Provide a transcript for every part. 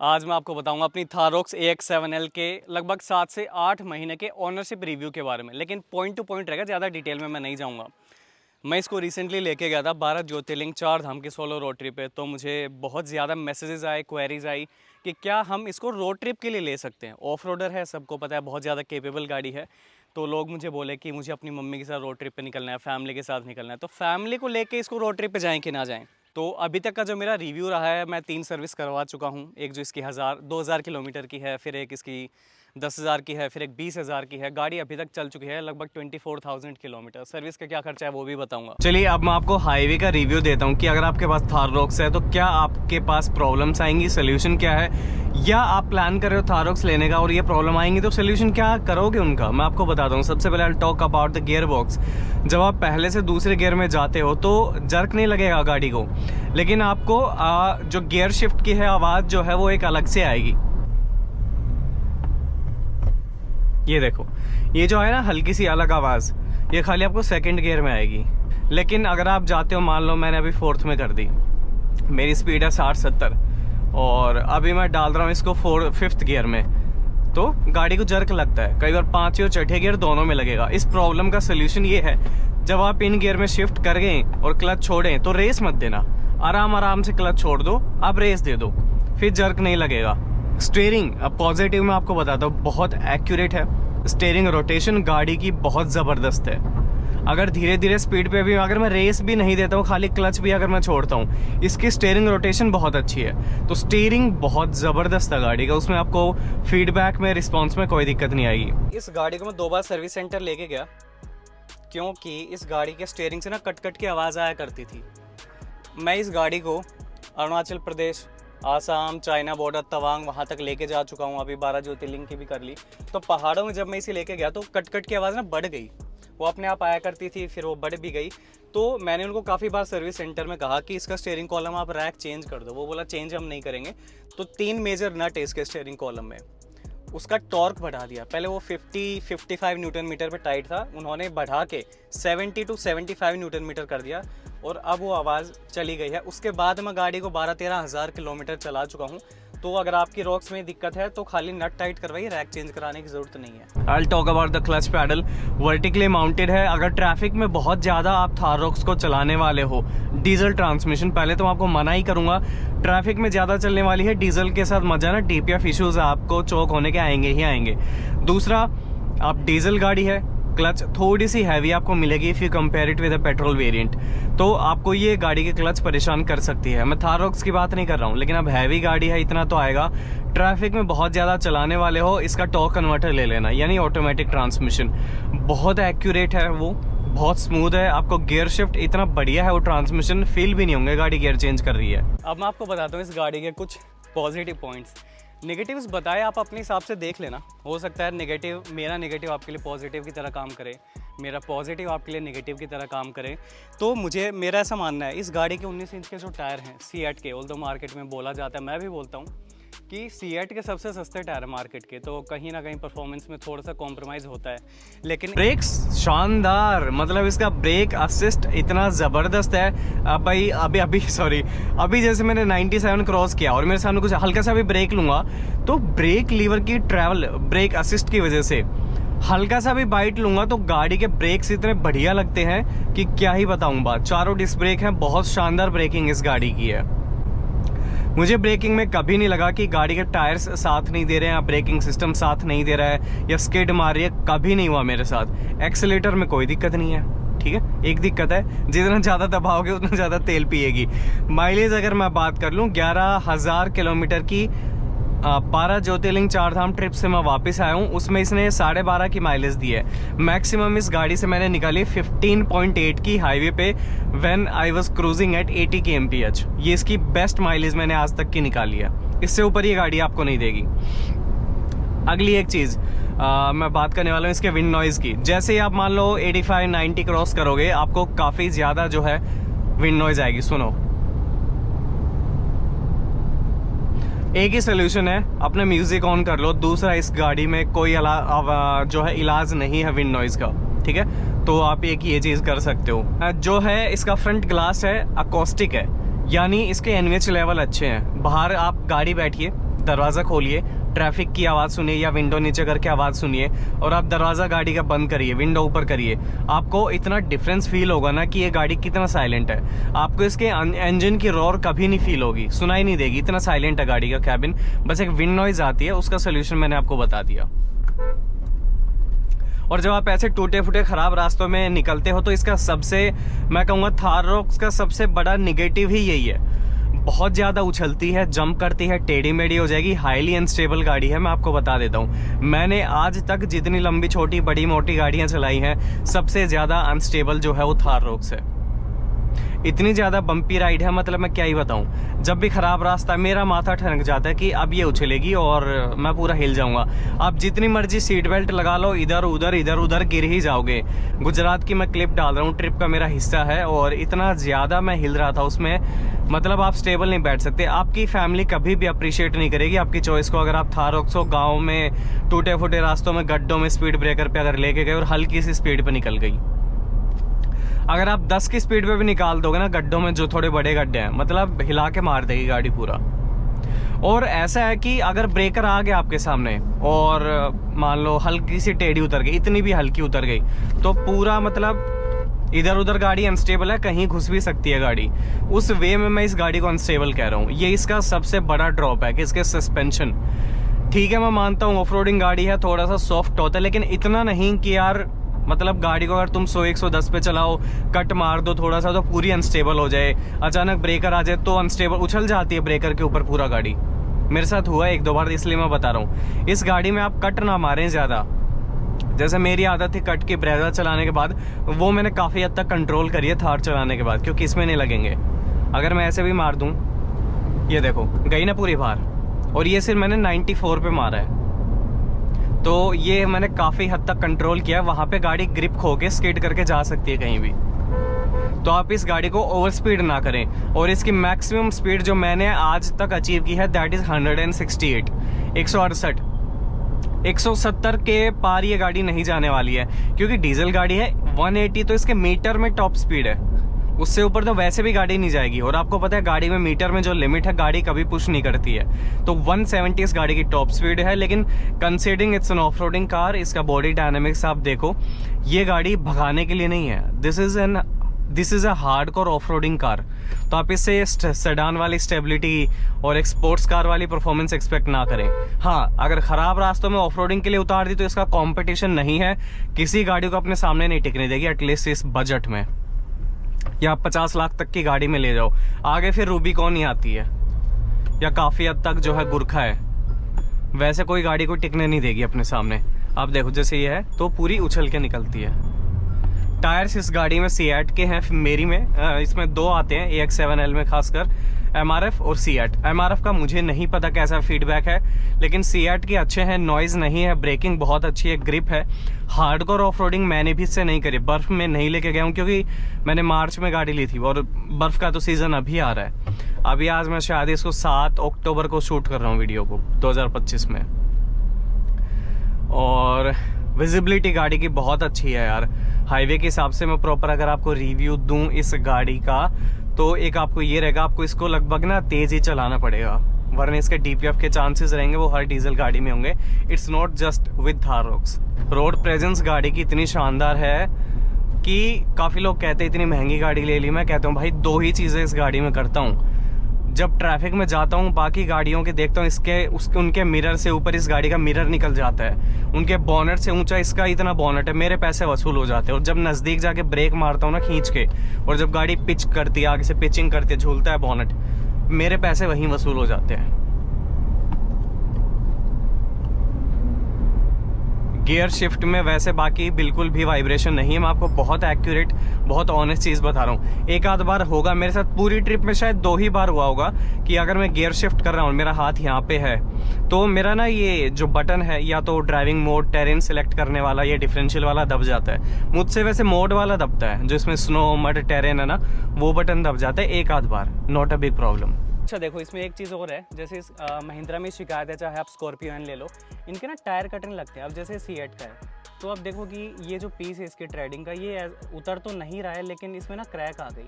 आज मैं आपको बताऊंगा अपनी थारोक्स AX7L के लगभग 7 से 8 महीने के ओनरशिप रिव्यू के बारे में, लेकिन पॉइंट टू पॉइंट रहेगा, ज़्यादा डिटेल में मैं नहीं जाऊंगा। मैं इसको रिसेंटली लेके गया था 12 ज्योतिर्लिंग 4 धाम की सोलो रोड ट्रिप पे, तो मुझे बहुत ज़्यादा मैसेजेस आए, क्वेरीज आई कि क्या हम इसको रोड ट्रिप के लिए ले सकते हैं। ऑफ रोडर है, सबको पता है, बहुत ज़्यादा केपेबल गाड़ी है। तो लोग मुझे बोले कि मुझे अपनी मम्मी के साथ रोड ट्रिप पे निकलना है, फैमिली के साथ निकलना है, तो फैमिली को लेके इसको रोड ट्रिप पे जाएँ कि ना जाएँ। तो अभी तक का जो मेरा रिव्यू रहा है, मैं 3 सर्विस करवा चुका हूँ। एक जो इसकी 2000 किलोमीटर की है, फिर एक इसकी 10,000 की है, फिर एक 20,000 की है। गाड़ी अभी तक चल चुकी है लगभग 24,000 किलोमीटर। सर्विस का क्या खर्चा है वो भी बताऊंगा। चलिए अब मैं आपको हाईवे का रिव्यू देता हूँ कि अगर आपके पास थाररोक्स है तो क्या आपके पास प्रॉब्लम्स आएंगी, सोल्यूशन क्या है, या आप प्लान कर रहे हो थाररोक्स लेने का और ये प्रॉब्लम आएंगी तो सोल्यूशन क्या करोगे उनका, मैं आपको बताता हूँ। सबसे पहले आई talk about the gear box. जब आप पहले से दूसरे गियर में जाते हो तो जर्क नहीं लगेगा गाड़ी को, लेकिन आपको जो गियर शिफ्ट की है आवाज़ जो है वो एक अलग से आएगी। ये देखो, ये जो है ना हल्की सी अलग आवाज़, ये खाली आपको सेकंड गियर में आएगी। लेकिन अगर आप जाते हो, मान लो मैंने अभी 4th में कर दी, मेरी स्पीड है 60-70 और अभी मैं डाल रहा हूँ इसको 5th गियर में, तो गाड़ी को जर्क लगता है। कई बार 5 और छठे गियर दोनों में लगेगा। इस प्रॉब्लम का सोल्यूशन ये है, जब आप इन गियर में शिफ्ट कर गए और क्लच छोड़ें तो रेस मत देना, आराम से क्लच छोड़ दो, आप रेस दे दो, फिर जर्क नहीं लगेगा। स्टीयरिंग अब पॉजिटिव में आपको बताता हूँ, बहुत एक्यूरेट है। स्टीयरिंग रोटेशन गाड़ी की बहुत ज़बरदस्त है। अगर धीरे धीरे स्पीड पे भी अगर मैं रेस भी नहीं देता हूँ, खाली क्लच भी अगर मैं छोड़ता हूँ, इसकी स्टीयरिंग रोटेशन बहुत अच्छी है। तो स्टीयरिंग बहुत ज़बरदस्त है गाड़ी का, उसमें आपको फीडबैक में, रिस्पॉन्स में कोई दिक्कत नहीं आएगी। इस गाड़ी को मैं 2 बार सर्विस सेंटर लेके गया, क्योंकि इस गाड़ी के स्टीयरिंग से ना कट कट की आवाज़ आया करती थी। मैं इस गाड़ी को अरुणाचल प्रदेश, आसाम, चाइना बॉर्डर, तवांग, वहाँ तक लेके जा चुका हूँ। अभी 12 ज्योतिर्लिंग की भी कर ली। तो पहाड़ों में जब मैं इसे लेके गया तो कट कट की आवाज़ ना बढ़ गई, वो अपने आप आया करती थी, फिर वो बढ़ भी गई। तो मैंने उनको काफ़ी बार सर्विस सेंटर में कहा कि इसका स्टीयरिंग कॉलम आप रैक चेंज कर दो। वो बोला चेंज हम नहीं करेंगे। तो 3 मेजर नट है इसके स्टीयरिंग कॉलम में। उसका टॉर्क बढ़ा दिया। पहले वो 50-55 न्यूटन मीटर पे टाइट था, उन्होंने बढ़ा के 70 to 75 न्यूटन मीटर कर दिया और अब वो आवाज़ चली गई है। उसके बाद मैं गाड़ी को 12-13 हज़ार किलोमीटर चला चुका हूँ। तो अगर आपकी रॉक्स में दिक्कत है तो खाली नट टाइट करवाइए, रैक चेंज कराने की ज़रूरत नहीं है। I talk about the clutch pedal. Vertically mounted है। अगर ट्रैफिक में बहुत ज़्यादा आप थाररोक्स को चलाने वाले हो, डीजल ट्रांसमिशन, पहले तो आपको मना ही करूँगा, ट्रैफिक में ज़्यादा चलने वाली है डीजल के साथ मजा ना, DPF इश्यूज आपको चौक होने के आएंगे ही आएंगे। दूसरा, आप डीजल गाड़ी है, क्लच थोड़ी सी हैवी आपको मिलेगी if you compare it with a petrol variant, तो आपको ये गाड़ी की क्लच परेशान कर सकती है। मैं थाररोक्स की बात नहीं कर रहा हूँ, लेकिन अब हैवी गाड़ी है, इतना तो आएगा। ट्रैफिक में बहुत ज़्यादा चलाने वाले हो, इसका टॉर्क कन्वर्टर ले लेना, यानी ऑटोमेटिक ट्रांसमिशन। बहुत एक्यूरेट है वो, बहुत स्मूथ है। आपको गियर शिफ्ट इतना बढ़िया है, वो ट्रांसमिशन फील भी नहीं होंगे गाड़ी गियर चेंज कर रही है। अब मैं आपको बताता हूँ इस गाड़ी के कुछ पॉजिटिव पॉइंट्स। नेगेटिव्स बताए, आप अपने हिसाब से देख लेना। हो सकता है नेगेटिव, मेरा नेगेटिव आपके लिए पॉजिटिव की तरह काम करे, मेरा पॉजिटिव आपके लिए नेगेटिव की तरह काम करे। तो मेरा ऐसा मानना है, इस गाड़ी के 19 इंच के जो टायर हैं सीएट के, ऑल्दो मार्केट में बोला जाता है, मैं भी बोलता हूँ कि सीएट के सबसे सस्ते टायर है मार्केट के, तो कहीं ना कहीं परफॉर्मेंस में थोड़ा सा कॉम्प्रोमाइज़ होता है। लेकिन ब्रेक्स शानदार, मतलब इसका ब्रेक असिस्ट इतना ज़बरदस्त है। अब भाई अभी जैसे मैंने 97 क्रॉस किया और मेरे सामने कुछ हल्का सा भी ब्रेक लूँगा तो ब्रेक लीवर की ट्रैवल, ब्रेक असिस्ट की वजह से हल्का सा भी बाइट लूँगा तो गाड़ी के ब्रेक्स इतने बढ़िया लगते हैं कि क्या ही बताऊँ बात। 4 डिस्क ब्रेक हैं, बहुत शानदार ब्रेकिंग इस गाड़ी की है। मुझे ब्रेकिंग में कभी नहीं लगा कि गाड़ी के टायर्स साथ नहीं दे रहे हैं या ब्रेकिंग सिस्टम साथ नहीं दे रहा है या स्किड मार रही है, कभी नहीं हुआ मेरे साथ। एक्सीलेटर में कोई दिक्कत नहीं है, ठीक है। एक दिक्कत है, जितना ज़्यादा दबाओगे उतना ज़्यादा तेल पिएगी। माइलेज अगर मैं बात कर लूँ, 11,000 किलोमीटर की 12 ज्योतिर्लिंग 4 धाम ट्रिप से मैं वापस आया हूँ, उसमें इसने 12.5 की माइलेज दी है। मैक्सिमम इस गाड़ी से मैंने निकाली 15.8 की हाईवे पे, when I was cruising at 80 kmph। ये इसकी बेस्ट माइलेज मैंने आज तक की निकाली है, इससे ऊपर ये गाड़ी आपको नहीं देगी। अगली एक चीज़ मैं बात करने वाला हूँ इसके विंड नॉइज़ की। जैसे ही आप मान लो 85-90 क्रॉस करोगे, आपको काफ़ी ज़्यादा जो है विंड नॉइज़ आएगी। सुनो, एक ही सोल्यूशन है, अपने म्यूजिक ऑन कर लो। दूसरा, इस गाड़ी में कोई जो है इलाज नहीं है विंड नॉइज़ का, ठीक है। तो आप एक ये चीज़ कर सकते हो। जो है इसका फ्रंट ग्लास है, अकोस्टिक है, यानी इसके NVH लेवल अच्छे हैं। बाहर आप गाड़ी बैठिए, दरवाज़ा खोलिए, ट्रैफिक की आवाज़ सुनिए या विंडो नीचे करके आवाज़ सुनिए और आप दरवाज़ा गाड़ी का बंद करिए, विंडो ऊपर करिए, आपको इतना डिफरेंस फील होगा ना कि ये गाड़ी कितना साइलेंट है। आपको इसके इंजन की रोर कभी नहीं फील होगी, सुनाई नहीं देगी, इतना साइलेंट है गाड़ी का कैबिन। बस एक विंड नॉइज आती है, उसका सोल्यूशन मैंने आपको बता दिया। और जब आप ऐसे टूटे फूटे ख़राब रास्तों में निकलते हो तो इसका सबसे, मैं कहूँगा थार रॉक्स का सबसे बड़ा निगेटिव ही यही है, बहुत ज़्यादा उछलती है, जंप करती है, टेढ़ी मेढ़ी हो जाएगी, हाईली अनस्टेबल गाड़ी है। मैं आपको बता देता हूँ, मैंने आज तक जितनी लंबी छोटी बड़ी मोटी गाड़ियाँ चलाई हैं, सबसे ज़्यादा अनस्टेबल जो है वो थार रॉक्स है। इतनी ज़्यादा बम्पी राइड है, मतलब मैं क्या ही बताऊं। जब भी ख़राब रास्ता, मेरा माथा ठनक जाता है कि अब ये उछलेगी और मैं पूरा हिल जाऊंगा। आप जितनी मर्जी सीट बेल्ट लगा लो, इधर उधर गिर ही जाओगे। गुजरात की मैं क्लिप डाल रहा हूँ, ट्रिप का मेरा हिस्सा है, और इतना ज़्यादा मैं हिल रहा था उसमें, मतलब आप स्टेबल नहीं बैठ सकते। आपकी फैमिली कभी भी अप्रिशिएट नहीं करेगी आपकी चॉइस को, अगर आप थार रॉक्स को गाँव में टूटे फूटे रास्तों में गड्ढों में स्पीड ब्रेकर पर अगर लेके गए और हल्की सी स्पीड पर निकल गई। अगर आप 10 की स्पीड पे भी निकाल दोगे ना गड्ढों में, जो थोड़े बड़े गड्ढे हैं, मतलब हिला के मार देगी गाड़ी पूरा। और ऐसा है कि अगर ब्रेकर आ गया आपके सामने और मान लो हल्की सी टेढ़ी उतर गई, इतनी भी हल्की उतर गई, तो पूरा मतलब इधर उधर गाड़ी अनस्टेबल है, कहीं घुस भी सकती है गाड़ी। उस वे में मैं इस गाड़ी को अनस्टेबल कह रहा हूँ। ये इसका सबसे बड़ा ड्रॉप है कि इसके सस्पेंशन, ठीक है मैं मानता हूँ ऑफ रोडिंग गाड़ी है, थोड़ा सा सॉफ्ट होता है, लेकिन इतना नहीं कि यार मतलब गाड़ी को अगर तुम 100-110 पे चलाओ, कट मार दो थोड़ा सा तो पूरी अनस्टेबल हो जाए, अचानक ब्रेकर आ जाए तो अनस्टेबल, उछल जाती है ब्रेकर के ऊपर पूरा गाड़ी। मेरे साथ हुआ है 1-2 बार, इसलिए मैं बता रहा हूँ। इस गाड़ी में आप कट ना मारें ज़्यादा, जैसे मेरी आदत थी कट की ब्रेजा चलाने के बाद, वो मैंने काफ़ी हद तक कंट्रोल करी है थार चलाने के बाद, क्योंकि इसमें नहीं लगेंगे। अगर मैं ऐसे भी मार दूँ, ये देखो गई ना पूरी बार, और ये सिर्फ मैंने 94 पे मारा है, तो ये मैंने काफ़ी हद तक कंट्रोल किया। वहाँ पे गाड़ी ग्रिप खो के स्किड करके जा सकती है कहीं भी, तो आप इस गाड़ी को ओवर स्पीड ना करें। और इसकी मैक्सिमम स्पीड जो मैंने आज तक अचीव की है दैट इज़ 168, 168, 170 के पार ये गाड़ी नहीं जाने वाली है, क्योंकि डीजल गाड़ी है। 180 तो इसके मीटर में टॉप स्पीड है, उससे ऊपर तो वैसे भी गाड़ी नहीं जाएगी। और आपको पता है गाड़ी में मीटर में जो लिमिट है गाड़ी कभी पुश नहीं करती है, तो 170 इस गाड़ी की टॉप स्पीड है। लेकिन considering it's an off roading car, इसका बॉडी डायनामिक्स आप देखो, ये गाड़ी भगाने के लिए नहीं है। This is a hardcore off roading car. तो आप इससे सेडान वाली स्टेबिलिटी और एक स्पोर्ट्स कार वाली परफॉर्मेंस एक्सपेक्ट ना करें। हाँ, अगर खराब रास्तों में ऑफ रोडिंग के लिए उतार दी तो इसका कॉम्पिटिशन नहीं है, किसी गाड़ी को अपने सामने नहीं टिकने देगी, एटलीस्ट इस बजट में। या आप 50 लाख तक की गाड़ी में ले जाओ, आगे फिर रूबिकॉन ही आती है, या काफ़ी हद तक जो है गुरखा है, वैसे कोई गाड़ी को टिकने नहीं देगी अपने सामने। आप देखो जैसे ये है तो पूरी उछल के निकलती है। टायर्स इस गाड़ी में सीएट के हैं, मेरी में इसमें 2 आते हैं AX7L में, खासकर MRF और सीएट। MRF का मुझे नहीं पता कैसा फीडबैक है, लेकिन सीएट के अच्छे हैं, नॉइज़ नहीं है, ब्रेकिंग बहुत अच्छी है, ग्रिप है। हार्डकोर ऑफ रोडिंग मैंने भी इससे नहीं करी, बर्फ़ में नहीं लेके गया हूँ, क्योंकि मैंने मार्च में गाड़ी ली थी और बर्फ़ का तो सीज़न अभी आ रहा है। अभी आज मैं शायद इसको 7 अक्टूबर को शूट कर रहा हूँ वीडियो को, 2025 में। और विजिबिलिटी गाड़ी की बहुत अच्छी है यार, हाईवे के हिसाब से। मैं प्रॉपर अगर आपको रिव्यू दूं इस गाड़ी का, तो एक आपको ये रहेगा, आपको इसको लगभग ना तेज़ ही चलाना पड़ेगा, वरना इसके DPF के चांसेस रहेंगे वो हर डीजल गाड़ी में होंगे। It's not just with Thar rocks. Road presence गाड़ी की इतनी शानदार है कि काफ़ी लोग कहते हैं इतनी महंगी गाड़ी ले ली। मैं कहता हूँ भाई 2 ही चीज़ें इस गाड़ी में करता हूँ, जब ट्रैफिक में जाता हूँ बाकी गाड़ियों के देखता हूँ, उनके मिरर से ऊपर इस गाड़ी का मिरर निकल जाता है, उनके बॉनेट से ऊंचा इसका इतना बॉनेट है, मेरे पैसे वसूल हो जाते हैं। और जब नज़दीक जाके ब्रेक मारता हूँ ना खींच के, और जब गाड़ी पिच करती है, आगे से पिचिंग करती है, झूलता है बॉनेट, मेरे पैसे वहीं वसूल हो जाते हैं। गियर शिफ्ट में वैसे बाकी बिल्कुल भी वाइब्रेशन नहीं है। मैं आपको बहुत एक्यूरेट, बहुत ऑनेस्ट चीज़ बता रहा हूँ। एक आध बार होगा मेरे साथ, पूरी ट्रिप में शायद 2 ही बार हुआ होगा कि अगर मैं गियर शिफ्ट कर रहा हूँ, मेरा हाथ यहाँ पे है, तो मेरा ना ये जो बटन है, या तो ड्राइविंग मोड, टेरेन सेलेक्ट करने वाला, या डिफरेंशियल वाला दब जाता है। मुझसे वैसे मोड वाला दबता है, जो इसमें स्नो मड टेरेन है ना, वो बटन दब जाता है एक आध बार, नॉट अ बिग प्रॉब्लम। अच्छा देखो, इसमें एक चीज़ और है, जैसे इस महिंद्रा में शिकायत है, चाहे आप स्कॉर्पियो ले लो, इनके ना टायर कटने लगते हैं। अब जैसे सीएट का है, तो आप देखो कि ये जो पीस है इसके ट्रेडिंग का, ये उतर तो नहीं रहा है, लेकिन इसमें ना क्रैक आ गई।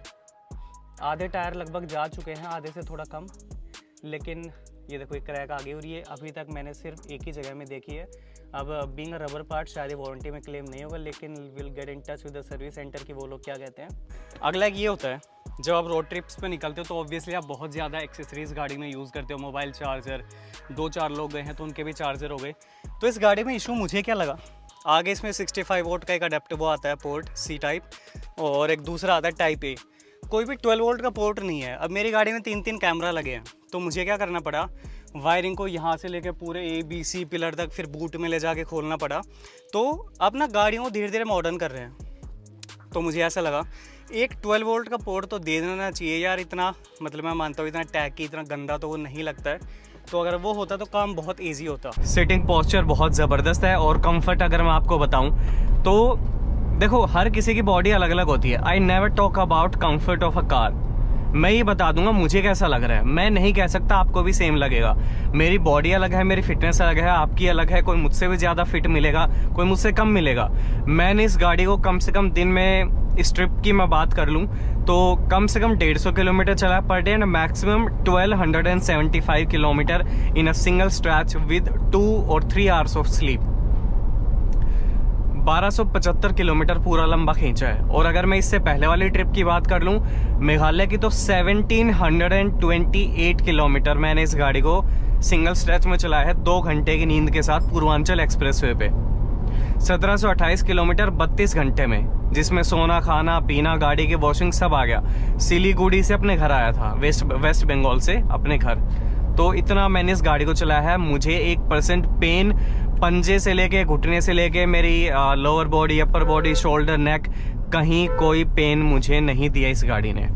आधे टायर लगभग जा चुके हैं, आधे से थोड़ा कम, लेकिन ये देखो एक क्रैक आ गई और ये अभी तक मैंने सिर्फ एक ही जगह में देखी है। अब बीइंग अ रबर पार्ट शायद वारंटी में क्लेम नहीं होगा, लेकिन will get in touch with the service centre की वो लोग क्या कहते हैं। अगला ये होता है, जब आप रोड ट्रिप्स पे निकलते हो तो ऑब्वियसली आप बहुत ज़्यादा एक्सेसरीज गाड़ी में यूज़ करते हो, मोबाइल चार्जर, 2-4 लोग गए हैं तो उनके भी चार्जर हो गए। तो इस गाड़ी में इशू मुझे क्या लगा, आगे इसमें 65 वोल्ट का एक अडेप्टर आता है पोर्ट सी टाइप, और एक दूसरा आता है टाइप ए। कोई भी 12 वोल्ट का पोर्ट नहीं है। अब मेरी गाड़ी में 3-3 कैमरा लगे हैं, तो मुझे क्या करना पड़ा, वायरिंग को यहाँ से लेके पूरे ABC पिलर तक फिर बूट में ले जाके खोलना पड़ा। तो अब ना गाड़ियों को धीरे धीरे मॉडर्न कर रहे हैं, तो मुझे ऐसा लगा एक 12 वोल्ट का पोर्ट तो दे देना चाहिए यार। इतना मतलब मैं मानता हूँ इतना टैकी, इतना गंदा तो वो नहीं लगता है, तो अगर वो होता तो काम बहुत ईजी होता। सिटिंग पोस्चर बहुत ज़बरदस्त है, और कंफर्ट अगर मैं आपको बताऊं तो देखो हर किसी की बॉडी अलग अलग होती है। I never talk about comfort of a car. मैं ये बता दूंगा मुझे कैसा लग रहा है, मैं नहीं कह सकता आपको भी सेम लगेगा। मेरी बॉडी अलग है, मेरी फिटनेस अलग है, आपकी अलग है। कोई मुझसे भी ज़्यादा फिट मिलेगा, कोई मुझसे कम मिलेगा। मैंने इस गाड़ी को कम से कम दिन में, इस ट्रिप की मैं बात कर लूँ तो कम से कम 150 किलोमीटर चला per day and maximum 1275 kilometre in a single stretch with 2 और 3 आवर्स ऑफ स्लीप। 1275 किलोमीटर पूरा लंबा खींचा है। और अगर मैं इससे पहले वाली ट्रिप की बात कर लूँ मेघालय की, तो 1728 किलोमीटर मैंने इस गाड़ी को सिंगल स्ट्रेच में चलाया है 2 घंटे की नींद के साथ पूर्वांचल एक्सप्रेसवे पे। 1728 किलोमीटर 32 घंटे में, जिसमें सोना, खाना, पीना, गाड़ी की वॉशिंग सब आ गया। सिलीगुड़ी से अपने घर आया था, वेस्ट बंगाल से अपने घर। तो इतना मैंने इस गाड़ी को चलाया है। मुझे 1% पेन पंजे से लेके, घुटने से लेके, मेरी lower body, upper body, shoulder, neck, कहीं कोई पेन मुझे नहीं दिया इस गाड़ी ने।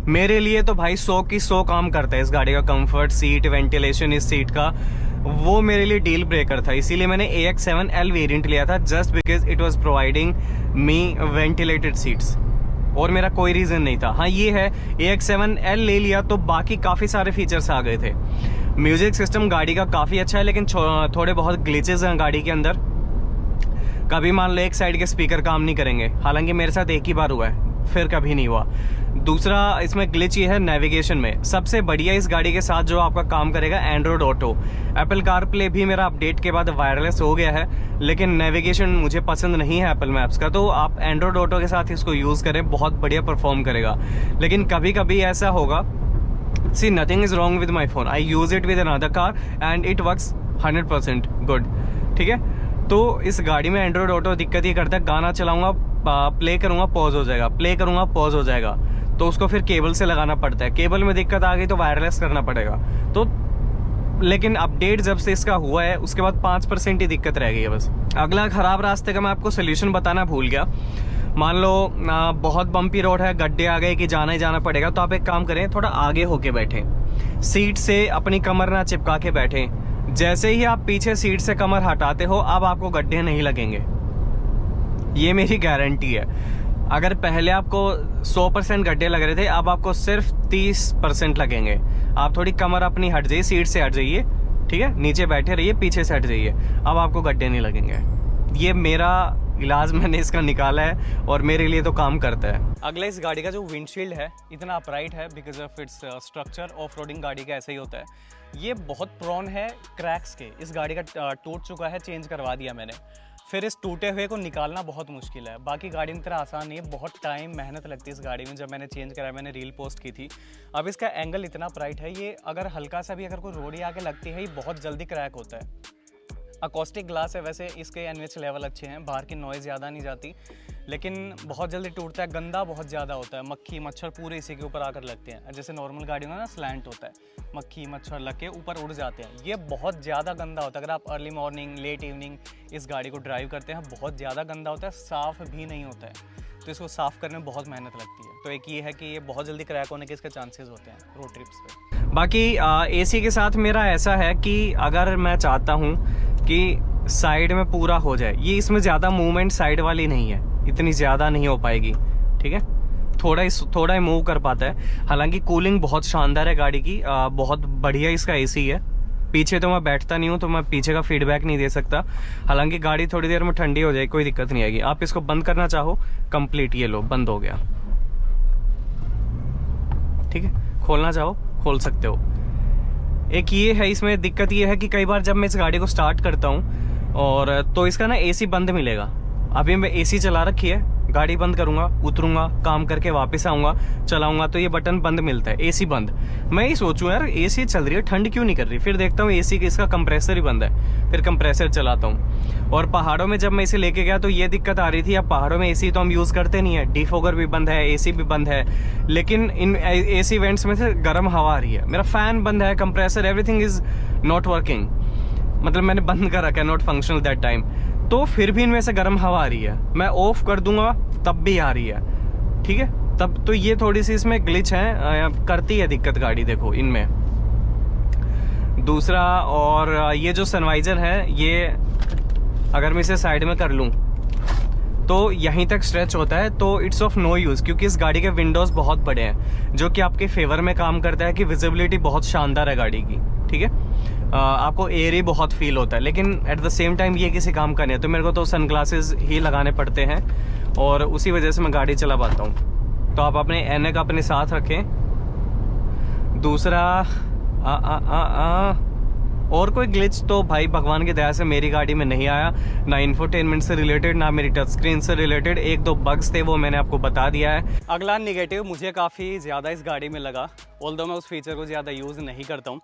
मेरे लिए तो भाई 100 की 100 काम करता है इस गाड़ी का। कंफर्ट, सीट, वेंटिलेशन इस सीट का, वो मेरे लिए डील ब्रेकर था। इसीलिए मैंने AX7L वेरिएंट लिया था, just because it was providing me ventilated seats, और मेरा कोई रीज़न नहीं था। हाँ ये है, AX7L ले लिया तो बाकी काफ़ी सारे फीचर्स आ गए थे। म्यूजिक सिस्टम गाड़ी का काफ़ी अच्छा है, लेकिन थोड़े बहुत ग्लिचेस हैं गाड़ी के अंदर। कभी मान लो एक साइड के स्पीकर काम नहीं करेंगे, हालांकि मेरे साथ एक ही बार हुआ है, फिर कभी नहीं हुआ। दूसरा इसमें ग्लिच ये है नेविगेशन में। सबसे बढ़िया इस गाड़ी के साथ जो आपका काम करेगा एंड्रॉयड ऑटो। एप्पल कारप्ले भी मेरा अपडेट के बाद वायरलेस हो गया है, लेकिन नेविगेशन मुझे पसंद नहीं है एप्पल मैप्स का, तो आप एंड्रॉयड ऑटो के साथ इसको यूज़ करें, बहुत बढ़िया परफॉर्म करेगा। लेकिन कभी कभी ऐसा होगा, see nothing is wrong with my phone, I use it with another car and it works 100% good, ठीक है। तो इस गाड़ी में एंड्रॉयड ऑटो दिक्कत ये करता है, गाना चलाऊंगा, प्ले करूंगा, पॉज हो जाएगा, प्ले करूंगा, पॉज हो जाएगा, तो उसको फिर केबल से लगाना पड़ता है। केबल में दिक्कत आ गई तो वायरलेस करना पड़ेगा। तो लेकिन अपडेट जब से इसका हुआ है उसके बाद 5% ही दिक्कत रह गई है बस। अगला ख़राब रास्ते का मैं आपको सोल्यूशन बताना भूल गया। मान लो बहुत बम्पी रोड है, गड्ढे आ गए कि जाना ही जाना पड़ेगा, तो आप एक काम करें, थोड़ा आगे होके बैठें, सीट से अपनी कमर ना चिपका के बैठें। जैसे ही आप पीछे सीट से कमर हटाते हो, अब आपको गड्ढे नहीं लगेंगे, ये मेरी गारंटी है। अगर पहले आपको 100% गड्ढे लग रहे थे, अब आपको सिर्फ 30% लगेंगे। आप थोड़ी कमर अपनी हट जाइए, सीट से हट जाइए, ठीक है, नीचे बैठे रहिए, पीछे से हट जाइए, अब आपको गड्ढे नहीं लगेंगे। ये मेरा इलाज मैंने इसका निकाला है और मेरे लिए तो काम करता है। अगला इस गाड़ी का जो विंडशील्ड है इतना अपराइट है because of its structure. Off roading गाड़ी का ऐसा ही होता है। ये बहुत प्रोन है क्रैक्स के। इस गाड़ी का टूट चुका है, चेंज करवा दिया मैंने, फिर इस टूटे हुए को निकालना बहुत मुश्किल है। बाकी गाड़ी की तरह आसान नहीं है, बहुत टाइम मेहनत लगती है इस गाड़ी में। जब मैंने चेंज कराया, मैंने रील पोस्ट की थी। अब इसका एंगल इतना ब्राइट है, ये अगर हल्का सा भी अगर कोई रोड़ी आके लगती है, ये बहुत जल्दी क्रैक होता है। अकॉस्टिक ग्लास है, वैसे इसके NVH लेवल अच्छे हैं, बाहर की नॉइज़ ज़्यादा नहीं जाती, लेकिन बहुत जल्दी टूटता है। गंदा बहुत ज़्यादा होता है, मक्खी मच्छर पूरे इसी के ऊपर आकर लगते हैं। जैसे नॉर्मल गाड़ियों में ना स्लैंट होता है, मक्खी मच्छर लग के ऊपर उड़ जाते हैं, ये बहुत ज़्यादा गंदा होता है। अगर आप अर्ली मॉर्निंग, लेट इवनिंग इस गाड़ी को ड्राइव करते हैं, बहुत ज़्यादा गंदा होता है, साफ़ भी नहीं होता है, तो इसको साफ़ करने में बहुत मेहनत लगती है। तो एक ये है कि ये बहुत जल्दी क्रैक होने के इसके चांसेस होते हैं रोड ट्रिप्स पे। बाकी AC के साथ मेरा ऐसा है कि अगर मैं चाहता हूँ कि साइड में पूरा हो जाए, ये इसमें ज़्यादा मूवमेंट साइड वाली नहीं है, इतनी ज़्यादा नहीं हो पाएगी, ठीक है, थोड़ा ही मूव कर पाता है। हालांकि कूलिंग बहुत शानदार है गाड़ी की, बहुत बढ़िया इसका AC है। पीछे तो मैं बैठता नहीं हूँ, तो मैं पीछे का फीडबैक नहीं दे सकता। हालांकि गाड़ी थोड़ी देर में ठंडी हो जाएगी, कोई दिक्कत नहीं आएगी। आप इसको बंद करना चाहो, कंप्लीट ये लो बंद हो गया, ठीक है, खोलना चाहो खोल सकते हो। एक ये है, इसमें दिक्कत ये है कि कई बार जब मैं इस गाड़ी को स्टार्ट करता हूँ और तो इसका ना एसी बंद मिलेगा। अभी मैं एसी चला रखी है, गाड़ी बंद करूंगा, उतरूंगा, काम करके वापस आऊंगा, चलाऊंगा तो ये बटन बंद मिलता है, एसी बंद। मैं ही सोचूं यार एसी चल रही है, ठंड क्यों नहीं कर रही। फिर देखता हूँ एसी का इसका कंप्रेसर ही बंद है, फिर कंप्रेसर चलाता हूँ। और पहाड़ों में जब मैं इसे लेके गया तो ये दिक्कत आ रही थी। अब पहाड़ों में एसी तो हम यूज़ करते नहीं है, डिफोगर भी बंद है, एसी भी बंद है, लेकिन इन एसी वेंट्स में से गर्म हवा आ रही है। मेरा फैन बंद है, compressor, everything is not working, मतलब मैंने बंद कर रखा है, नॉट फंक्शनल दैट टाइम। तो फिर भी इनमें से गर्म हवा आ रही है, मैं ऑफ कर दूंगा तब भी आ रही है। ठीक है, तब तो ये थोड़ी सी इसमें ग्लिच है, करती है दिक्कत गाड़ी, देखो इनमें। दूसरा, और ये जो सनवाइजर है, ये अगर मैं इसे साइड में कर लूँ तो यहीं तक स्ट्रेच होता है, तो इट्स ऑफ नो यूज़, क्योंकि इस गाड़ी के विंडोज़ बहुत बड़े हैं जो कि आपके फेवर में काम करता है कि विजिबिलिटी बहुत शानदार है गाड़ी की। ठीक है, आपको एयर ही बहुत फील होता है, लेकिन एट द सेम टाइम ये किसी काम का नहीं है, तो मेरे को तो सनग्लासेस ही लगाने पड़ते हैं और उसी वजह से मैं गाड़ी चला पाता हूँ। तो आप अपने ऐनक अपने साथ रखें। दूसरा और कोई ग्लिच तो भाई भगवान की दया से मेरी गाड़ी में नहीं आया, ना इंफोटेनमेंट से रिलेटेड, ना मेरी टच स्क्रीन से रिलेटेड। एक दो बग्स थे, वो मैंने आपको बता दिया है। अगला नेगेटिव मुझे काफ़ी ज़्यादा इस गाड़ी में लगा, ऑल्दो मैं उस फीचर को ज़्यादा यूज़ नहीं करता हूँ।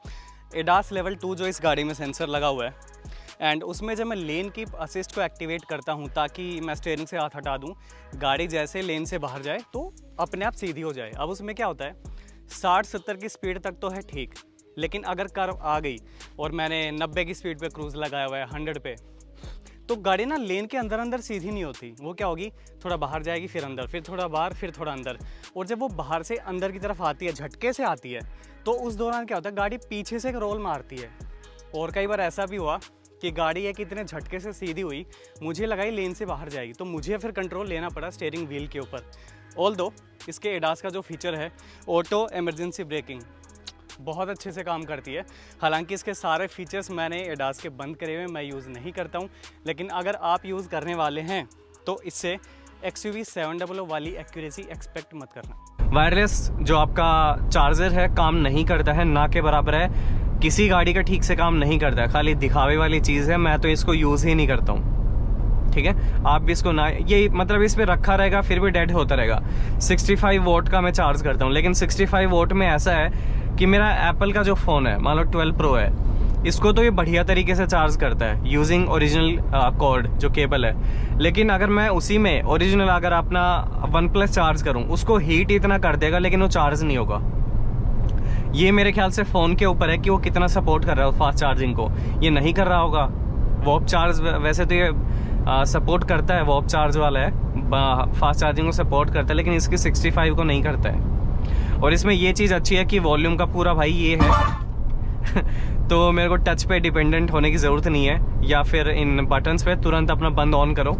एडास लेवल 2 जो इस गाड़ी में सेंसर लगा हुआ है, एंड उसमें जब मैं लेन कीप असिस्ट को एक्टिवेट करता हूँ ताकि मैं स्टीयरिंग से हाथ हटा दूँ, गाड़ी जैसे लेन से बाहर जाए तो अपने आप सीधी हो जाए। अब उसमें क्या होता है, 60-70 की स्पीड तक तो है ठीक, लेकिन अगर कर्व आ गई और मैंने 90 की स्पीड पे क्रूज़ लगाया हुआ है 100 पे, तो गाड़ी ना लेन के अंदर अंदर सीधी नहीं होती। वो क्या होगी, थोड़ा बाहर जाएगी, फिर अंदर, फिर थोड़ा बाहर, फिर थोड़ा अंदर। और जब वो बाहर से अंदर की तरफ आती है, झटके से आती है, तो उस दौरान क्या होता है, गाड़ी पीछे से एक रोल मारती है। और कई बार ऐसा भी हुआ कि गाड़ी एक इतने झटके से सीधी हुई, मुझे लगा ही लेन से बाहर जाएगी, तो मुझे फिर कंट्रोल लेना पड़ा स्टीयरिंग व्हील के ऊपर। ऑल्दो इसके एडास का जो फीचर है ऑटो इमरजेंसी ब्रेकिंग, बहुत अच्छे से काम करती है। हालांकि इसके सारे फीचर्स मैंने एडास के बंद करे हुए, मैं यूज़ नहीं करता हूँ, लेकिन अगर आप यूज़ करने वाले हैं तो इससे XUV 700 वाली एक्यूरेसी एक्सपेक्ट मत करना। वायरलेस जो आपका चार्जर है काम नहीं करता है, ना के बराबर है, किसी गाड़ी का ठीक से काम नहीं करता है, खाली दिखावे वाली चीज़ है। मैं तो इसको यूज़ ही नहीं करता हूँ। ठीक है, आप भी इसको ना, ये मतलब इस पर रखा रहेगा फिर भी डेड होता रहेगा। 65 वोट का मैं चार्ज करता हूँ, लेकिन 65 वोट में ऐसा है कि मेरा एप्पल का जो फ़ोन है, मान लो 12 Pro है, इसको तो ये बढ़िया तरीके से चार्ज करता है यूजिंग ओरिजिनल कॉर्ड जो केबल है। लेकिन अगर मैं उसी में ओरिजिनल अगर अपना OnePlus चार्ज करूँ, उसको हीट इतना कर देगा लेकिन वो चार्ज नहीं होगा। ये मेरे ख्याल से फ़ोन के ऊपर है कि वो कितना सपोर्ट कर रहा है फास्ट चार्जिंग को। ये नहीं कर रहा होगा। वॉप चार्ज वैसे तो ये सपोर्ट करता है, वॉप चार्ज वाला है, फास्ट चार्जिंग को सपोर्ट करता है, लेकिन इसकी 65 को नहीं करता है। और इसमें ये चीज़ अच्छी है कि वॉल्यूम का पूरा भाई ये है तो मेरे को टच पे डिपेंडेंट होने की ज़रूरत नहीं है, या फिर इन बटन्स पे तुरंत अपना बंद ऑन करो।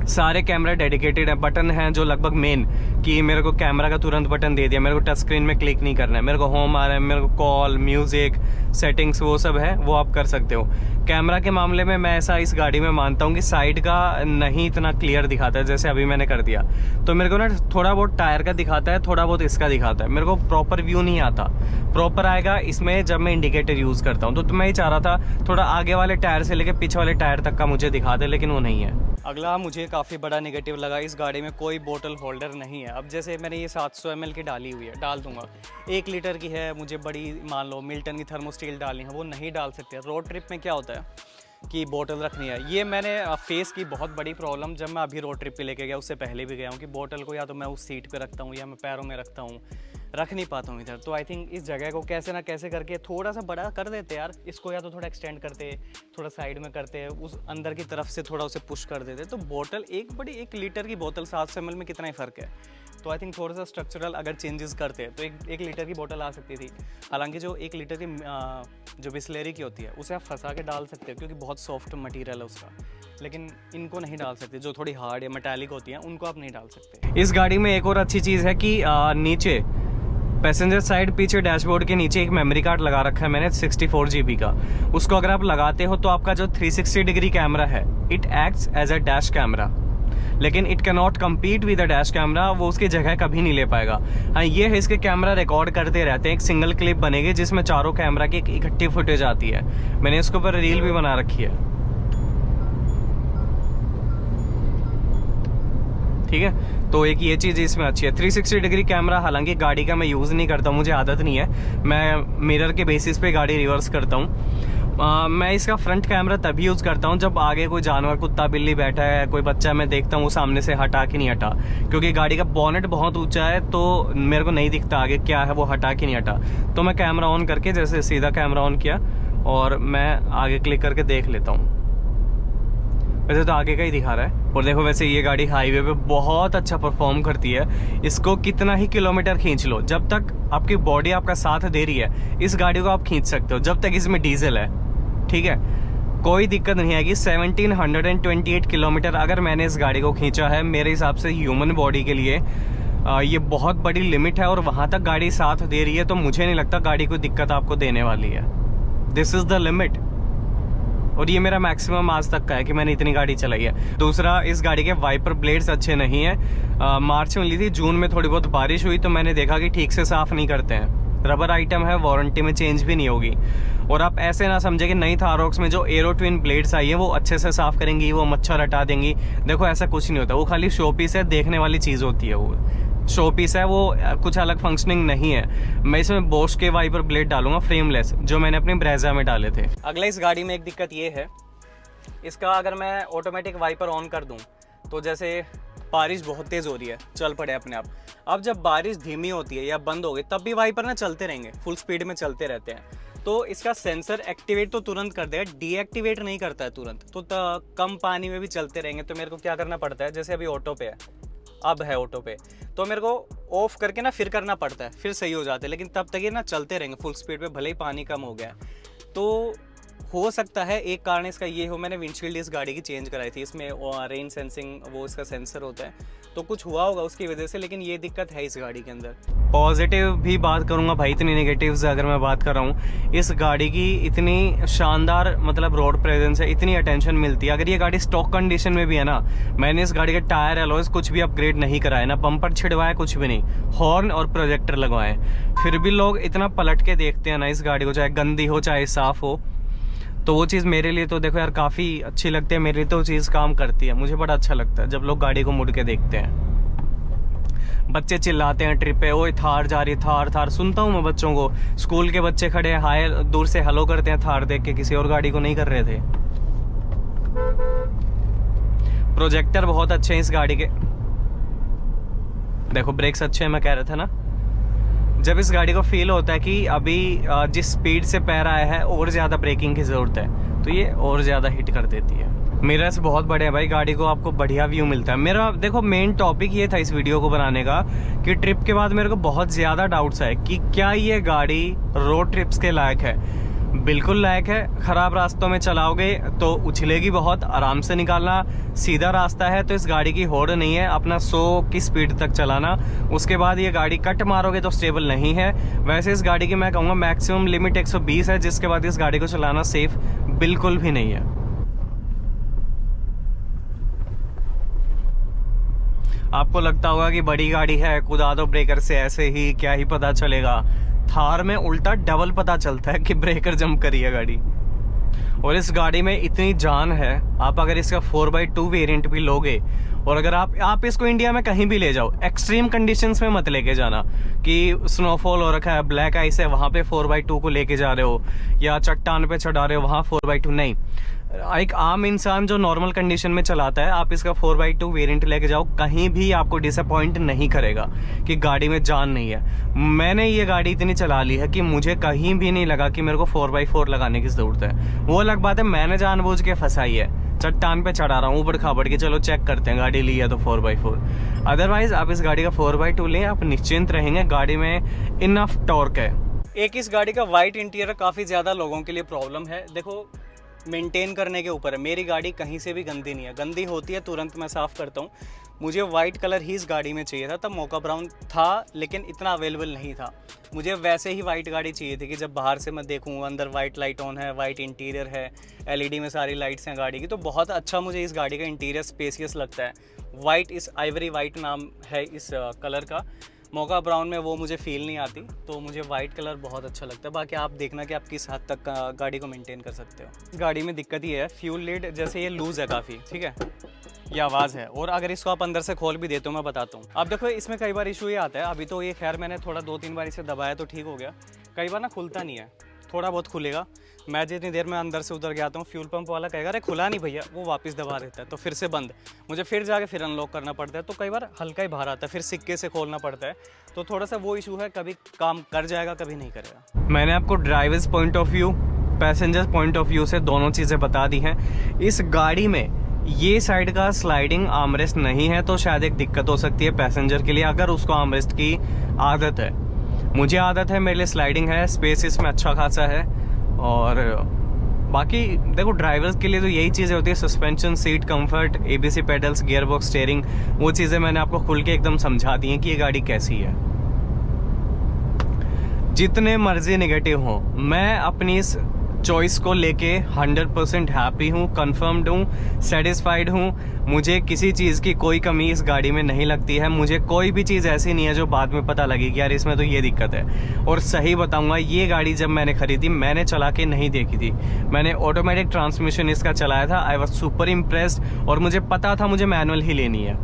सारे कैमरा डेडिकेटेड है, बटन हैं जो लगभग मेन, कि मेरे को कैमरा का तुरंत बटन दे दिया, मेरे को टच स्क्रीन में क्लिक नहीं करना है, मेरे को होम आ रहा है, मेरे को कॉल, म्यूज़िक, सेटिंग्स, वो सब है, वो आप कर सकते हो। कैमरा के मामले में मैं ऐसा इस गाड़ी में मानता हूँ कि साइड का नहीं इतना क्लियर दिखाता है, जैसे अभी मैंने कर दिया। तो मेरे को ना थोड़ा बहुत टायर का दिखाता है, थोड़ा बहुत इसका दिखाता है, मेरे को प्रॉपर व्यू नहीं आता। प्रॉपर आएगा इसमें जब मैं इंडिकेटर यूज़ करता हूँ। तो मैं ही चाह रहा था थोड़ा आगे वाले टायर से लेकर पीछे वाले टायर तक का मुझे दिखा दे, लेकिन वो नहीं है। अगला मुझे काफ़ी बड़ा नेगेटिव लगा, इस गाड़ी में कोई बोतल होल्डर नहीं है। अब जैसे मैंने ये 700 ml की डाली हुई है, डाल दूंगा, 1 लीटर की है, मुझे बड़ी मान लो मिल्टन की थर्मोस्टील डालनी है, वो नहीं डाल सकते। रोड ट्रिप में क्या होता है कि बोतल रखनी है, ये मैंने फेस की बहुत बड़ी प्रॉब्लम जब मैं अभी रोड ट्रिप पे लेके गया, उससे पहले भी गया हूँ, कि बोतल को या तो मैं उस सीट पे रखता हूँ या मैं पैरों में रखता हूँ, रख नहीं पाता हूँ इधर। तो आई थिंक इस जगह को कैसे ना कैसे करके थोड़ा सा बड़ा कर देते यार इसको, या तो थोड़ा एक्सटेंड करते, थोड़ा साइड में करते, उस अंदर की तरफ से थोड़ा उसे पुश कर देते, तो बोतल एक बड़ी 1 लीटर की बोतल 700 ml में कितना ही फ़र्क है। तो आई थिंक थोड़ा सा स्ट्रक्चरल अगर चेंजेस करते तो एक लीटर की बोतल आ सकती थी। हालांकि जो 1 लीटर की जो बिस्लेरी की होती है उसे आप फंसा के डाल सकते हो, क्योंकि बहुत सॉफ्ट मटेरियल है उसका, लेकिन इनको नहीं डाल सकते। जो थोड़ी हार्ड या मेटालिक होती हैं उनको आप नहीं डाल सकते। इस गाड़ी में एक और अच्छी चीज़ है कि नीचे पैसेंजर साइड पीछे डैशबोर्ड के नीचे एक मेमोरी कार्ड लगा रखा है मैंने 64 GB का। उसको अगर आप लगाते हो तो आपका जो 360 डिग्री कैमरा है, it acts as a dash camera. लेकिन it can not compete with the dash camera, वो उसकी जगह कभी नहीं ले पाएगा। हाँ ये है, इसके कैमरा रिकॉर्ड करते रहते हैं, एक सिंगल क्लिप बनेगी जिसमें चारों कैमरा की इकट्ठी फुटेज आती है। मैंने इसके ऊपर रील भी बना रखी है, ठीक है। तो एक ये चीज़ इसमें अच्छी है। 360 डिग्री कैमरा हालांकि गाड़ी का मैं यूज़ नहीं करता, मुझे आदत नहीं है, मैं मिरर के बेसिस पे गाड़ी रिवर्स करता हूँ। मैं इसका फ्रंट कैमरा तभी यूज़ करता हूँ जब आगे कोई जानवर, कुत्ता बिल्ली बैठा है, कोई बच्चा मैं देखता हूँ, सामने से हटा कि नहीं हटा, क्योंकि गाड़ी का बॉनेट बहुत ऊंचा है तो मेरे को नहीं दिखता आगे क्या है, वो हटा कि नहीं हटा। तो मैं कैमरा ऑन करके, जैसे सीधा कैमरा ऑन किया और मैं आगे क्लिक करके देख लेता हूँ। वैसे तो आगे का ही दिखा रहा है। और देखो वैसे ये गाड़ी हाईवे पे बहुत अच्छा परफॉर्म करती है। इसको कितना ही किलोमीटर खींच लो, जब तक आपकी बॉडी आपका साथ दे रही है इस गाड़ी को आप खींच सकते हो, जब तक इसमें डीजल है, ठीक है, कोई दिक्कत नहीं आएगी। 1728 किलोमीटर अगर मैंने इस गाड़ी को खींचा है, मेरे हिसाब से ह्यूमन बॉडी के लिए ये बहुत बड़ी लिमिट है। और वहाँ तक गाड़ी साथ दे रही है तो मुझे नहीं लगता गाड़ी कोई दिक्कत आपको देने वाली है। This is the limit. और ये मेरा मैक्सिमम आज तक का है कि मैंने इतनी गाड़ी चलाई है। दूसरा, इस गाड़ी के वाइपर ब्लेड्स अच्छे नहीं है। मार्च में ली थी, जून में थोड़ी बहुत बारिश हुई तो मैंने देखा कि ठीक से साफ़ नहीं करते हैं। रबर आइटम है, वारंटी में चेंज भी नहीं होगी। और आप ऐसे ना समझे कि नई थारॉक्स में जो एरो ट्विन ब्लेड्स आई है वो अच्छे से साफ़ करेंगी, वो मच्छर हटा देंगी। देखो ऐसा कुछ नहीं होता, वो खाली शो पीस है, देखने वाली चीज़ होती है, वो शो पीस है, वो कुछ अलग फंक्शनिंग नहीं है। मैं इसमें बोश के वाइपर ब्लेड डालूंगा फ्रेमलेस, जो मैंने अपनी ब्रेजा में डाले थे। अगला इस गाड़ी में एक दिक्कत ये है, इसका अगर मैं ऑटोमेटिक वाइपर ऑन कर दूं तो जैसे बारिश बहुत तेज़ हो रही है, चल पड़े अपने आप। अब जब बारिश धीमी होती है या बंद हो गई तब भी वाइपर ना चलते रहेंगे, फुल स्पीड में चलते रहते हैं। तो इसका सेंसर एक्टिवेट तो तुरंत कर देगा, डीएक्टिवेट नहीं करता है तुरंत। तो कम पानी में भी चलते रहेंगे। तो मेरे को क्या करना पड़ता है, जैसे अभी ऑटो पे है, अब है ऑटो पे, तो मेरे को ऑफ करके ना फिर करना पड़ता है, फिर सही हो जाते हैं। लेकिन तब तक ये ना चलते रहेंगे फुल स्पीड पे, भले ही पानी कम हो गया है। तो हो सकता है एक कारण इसका ये हो, मैंने विंडशील्ड इस गाड़ी की चेंज कराई थी, इसमें रेन सेंसिंग वो इसका सेंसर होता है, तो कुछ हुआ होगा उसकी वजह से। लेकिन ये दिक्कत है इस गाड़ी के अंदर। पॉजिटिव भी बात करूंगा भाई, इतनी नेगेटिव से अगर मैं बात कर रहा हूँ, इस गाड़ी की इतनी शानदार मतलब रोड प्रेजेंस है, इतनी अटेंशन मिलती है। अगर ये गाड़ी स्टॉक कंडीशन में भी है ना, मैंने इस गाड़ी के टायर एलॉयज कुछ भी अपग्रेड नहीं कराए, ना बम्पर छिड़वाए, कुछ भी नहीं, हॉर्न और प्रोजेक्टर लगवाए, फिर भी लोग इतना पलट के देखते हैं ना इस गाड़ी को, चाहे गंदी हो चाहे साफ हो। तो वो चीज़ मेरे लिए तो देखो यार काफ़ी अच्छी लगती है, मेरे लिए तो चीज़ काम करती है। मुझे बड़ा अच्छा लगता है जब लोग गाड़ी को मुड़ के देखते हैं। बच्चे चिल्लाते हैं ट्रिप पे, ओए थार जा रही, थार थार, सुनता हूँ मैं बच्चों को। स्कूल के बच्चे खड़े हैं, हाय दूर से हेलो करते हैं थार देख के, किसी और गाड़ी को नहीं कर रहे थे। प्रोजेक्टर बहुत अच्छे हैं इस गाड़ी के, देखो ब्रेक्स अच्छे हैं, मैं कह रहा था ना। जब इस गाड़ी को फील होता है कि अभी जिस स्पीड से पैर आया है और ज़्यादा ब्रेकिंग की ज़रूरत है, तो ये और ज़्यादा हिट कर देती है। मिरर्स बहुत बड़े हैं भाई, गाड़ी को आपको बढ़िया व्यू मिलता है। मेरा देखो मेन टॉपिक ये था इस वीडियो को बनाने का कि ट्रिप के बाद मेरे को बहुत ज़्यादा डाउट्स आए कि क्या ये गाड़ी रोड ट्रिप्स के लायक है। बिल्कुल लायक है। ख़राब रास्तों में चलाओगे तो उछलेगी बहुत, आराम से निकालना। सीधा रास्ता है तो इस गाड़ी की होड़ नहीं है, अपना 100 की स्पीड तक चलाना। उसके बाद ये गाड़ी कट मारोगे तो स्टेबल नहीं है। वैसे इस गाड़ी की मैं कहूँगा मैक्सिमम लिमिट 120 है, जिसके बाद इस गाड़ी को चलाना सेफ बिल्कुल भी नहीं है। आपको लगता होगा कि बड़ी गाड़ी है, कूदा दो ब्रेकर से ऐसे ही, क्या ही पता चलेगा। थार में उल्टा डबल पता चलता है कि ब्रेकर जंप करी है गाड़ी। और इस गाड़ी में इतनी जान है, आप अगर इसका 4x2 वेरिएंट भी लोगे और अगर आप इसको इंडिया में कहीं भी ले जाओ, एक्सट्रीम कंडीशंस में मत लेके जाना कि स्नोफॉल हो रखा है, ब्लैक आइस है, वहाँ पे 4x2 को लेके जा रहे हो, या चट्टान पे चढ़ा रहे हो, वहाँ 4x2 नहीं। एक आम इंसान जो नॉर्मल कंडीशन में चलाता है, आप इसका 4x2 वेरिएंट लेके जाओ, कहीं भी आपको डिसअपॉइंट नहीं करेगा कि गाड़ी में जान नहीं है। मैंने ये गाड़ी इतनी चला ली है कि मुझे कहीं भी नहीं लगा कि मेरे को 4x4 लगाने की ज़रूरत है। वो अलग बात है, मैंने जानबूझ के फंसाई है, चट्टान पे चढ़ा रहा हूँ ऊबड़ खाबड़ के, चलो चेक करते हैं गाड़ी ली है तो 4x4। अदरवाइज आप इस गाड़ी का 4x2 लें, आप निश्चिंत रहेंगे, गाड़ी में इनफ टॉर्क है। एक इस गाड़ी का वाइट इंटीरियर काफ़ी ज़्यादा लोगों के लिए प्रॉब्लम है। देखो मेंटेन करने के ऊपर है। मेरी गाड़ी कहीं से भी गंदी नहीं है, गंदी होती है तुरंत मैं साफ़ करता हूँ। मुझे वाइट कलर ही इस गाड़ी में चाहिए था, तब मोका ब्राउन था लेकिन इतना अवेलेबल नहीं था। मुझे वैसे ही वाइट गाड़ी चाहिए थी कि जब बाहर से मैं देखूँ अंदर वाइट लाइट ऑन है, वाइट इंटीरियर है, एलईडी में सारी लाइट्स हैं गाड़ी की, तो बहुत अच्छा मुझे इस गाड़ी का इंटीरियर स्पेसियस लगता है। वाइट, इस आइवरी वाइट नाम है इस कलर का। मोका ब्राउन में वो मुझे फील नहीं आती, तो मुझे वाइट कलर बहुत अच्छा लगता है। बाकी आप देखना कि आप किस हद तक गाड़ी को मेंटेन कर सकते हो। इस गाड़ी में दिक्कत ये है, फ्यूल लीड जैसे ये लूज़ है काफ़ी, ठीक है, ये आवाज़ है। और अगर इसको आप अंदर से खोल भी देते हो, मैं बताता हूँ। अब देखो इसमें कई बार इशू ये आता है, अभी तो ये खैर मैंने थोड़ा 2-3 बार इसे दबाया तो ठीक हो गया। कई बार ना खुलता नहीं है, थोड़ा बहुत खुलेगा। मैं जितनी देर में अंदर से उधर गया आता हूँ, फ्यूल पंप वाला कहेगा अरे खुला नहीं भैया, वो वापस दबा देता है, तो फिर से बंद, मुझे फिर जाके फिर अनलॉक करना पड़ता है। तो कई बार हल्का ही बाहर आता है, फिर सिक्के से खोलना पड़ता है। तो थोड़ा सा वो इशू है, कभी काम कर जाएगा कभी नहीं करेगा। मैंने आपको drivers point of view, passenger point of view से दोनों चीज़ें बता दी हैं। इस गाड़ी में ये साइड का स्लाइडिंग आर्मरेस्ट नहीं है, तो शायद एक दिक्कत हो सकती है पैसेंजर के लिए, अगर उसको आर्मरेस्ट की आदत है। मुझे आदत है, मेरे लिए स्लाइडिंग है, स्पेस इसमें अच्छा खासा है। और बाकी देखो ड्राइवर्स के लिए तो यही चीज़ें होती है, suspension, seat comfort, ABC pedals, gear box, steering, वो चीज़ें मैंने आपको खुल के एकदम समझा दी हैं कि ये गाड़ी कैसी है। जितने मर्जी नेगेटिव हो, मैं अपनी इस चॉइस को लेके 100% हैप्पी हूँ, कंफर्म्ड हूँ, सेटिस्फाइड हूँ। मुझे किसी चीज़ की कोई कमी इस गाड़ी में नहीं लगती है। मुझे कोई भी चीज़ ऐसी नहीं है जो बाद में पता लगी कि यार इसमें तो ये दिक्कत है। और सही बताऊँगा, ये गाड़ी जब मैंने खरीदी, मैंने चला के नहीं देखी थी, मैंने ऑटोमेटिक ट्रांसमिशन इसका चलाया था। आई वॉज सुपर इम्प्रेस्ड, और मुझे पता था मुझे मैनुअल ही लेनी है,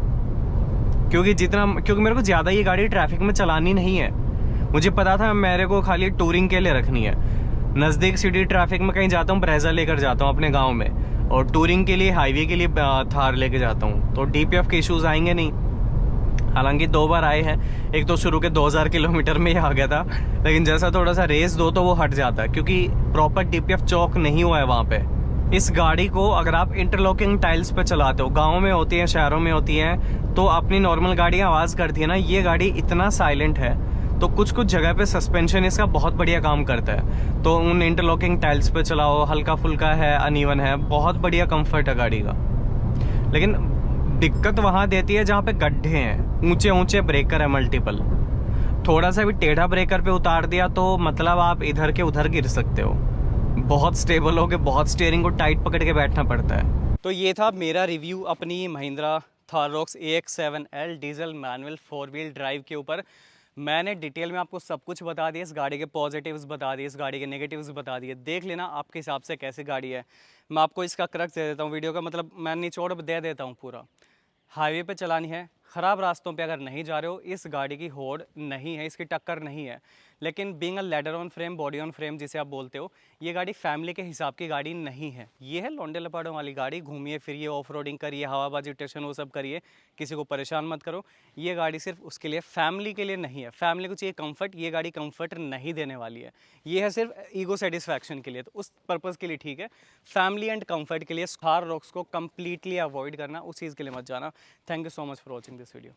क्योंकि मेरे को ज़्यादा ये गाड़ी ट्रैफिक में चलानी नहीं है। मुझे पता था मेरे को खाली टूरिंग के लिए रखनी है। नज़दीक सिटी ट्रैफिक में कहीं जाता हूँ, ब्रेजा लेकर जाता हूँ अपने गांव में, और टूरिंग के लिए, हाईवे के लिए थार लेके जाता हूँ, तो डीपीएफ के इश्यूज़ आएंगे नहीं। हालांकि 2 बार आए हैं, एक तो शुरू के 2000 किलोमीटर में ही आ गया था, लेकिन जैसा थोड़ा सा रेस दो तो वो हट जाता है, क्योंकि प्रॉपर डीपीएफ चौक नहीं हुआ है वहाँ पे। इस गाड़ी को अगर आप इंटरलॉकिंग टाइल्स पे चलाते हो, गाँव में होती हैं, शहरों में होती हैं, तो अपनी नॉर्मल गाड़ियाँ आवाज़ करती है ना, ये गाड़ी इतना साइलेंट है, तो कुछ कुछ जगह पे सस्पेंशन इसका बहुत बढ़िया काम करता है। तो उन इंटरलॉकिंग टाइल्स पे चलाओ, हल्का फुल्का है, अनइवन है, बहुत बढ़िया कंफर्ट है गाड़ी का। लेकिन दिक्कत वहाँ देती है जहाँ पे गड्ढे हैं, ऊंचे ऊंचे ब्रेकर है मल्टीपल। थोड़ा सा भी टेढ़ा ब्रेकर पे उतार दिया तो मतलब आप इधर के उधर गिर सकते हो। बहुत स्टेबल हो के बहुत स्टीयरिंग को टाइट पकड़ के बैठना पड़ता है। तो ये था मेरा रिव्यू अपनी Mahindra Thar rocks AX7L diesel manual 4 wheel drive के ऊपर। मैंने डिटेल में आपको सब कुछ बता दिया, इस गाड़ी के पॉजिटिव्स बता दिए, इस गाड़ी के नेगेटिव्स बता दिए। देख लेना आपके हिसाब से कैसी गाड़ी है। मैं आपको इसका क्रक्स दे देता हूँ वीडियो का, मतलब मैं निचोड़ दे देता हूँ पूरा। हाईवे पे चलानी है, ख़राब रास्तों पे अगर नहीं जा रहे हो, इस गाड़ी की होड़ नहीं है, इसकी टक्कर नहीं है। लेकिन being a leather on frame, body on frame जिसे आप बोलते हो, ये गाड़ी फैमिली के हिसाब की गाड़ी नहीं है। ये है लौंडे लपाड़ों वाली गाड़ी, घूमिए फिरिए, ऑफ रोडिंग करिए, हवाबाजी टेशन वो सब करिए, किसी को परेशान मत करो। ये गाड़ी सिर्फ उसके लिए, फैमिली के लिए नहीं है। फैमिली को चाहिए कंफर्ट, ये गाड़ी कंफर्ट नहीं देने वाली है। ये है सिर्फ ईगो सेटिस्फैक्शन के लिए, तो उस पर्पज़ के लिए ठीक है। फैमिली एंड कंफर्ट के लिए थार रॉक्स को कम्प्लीटली अवॉइड करना, उस चीज़ के लिए मत जाना। Thank you so much for watching this video.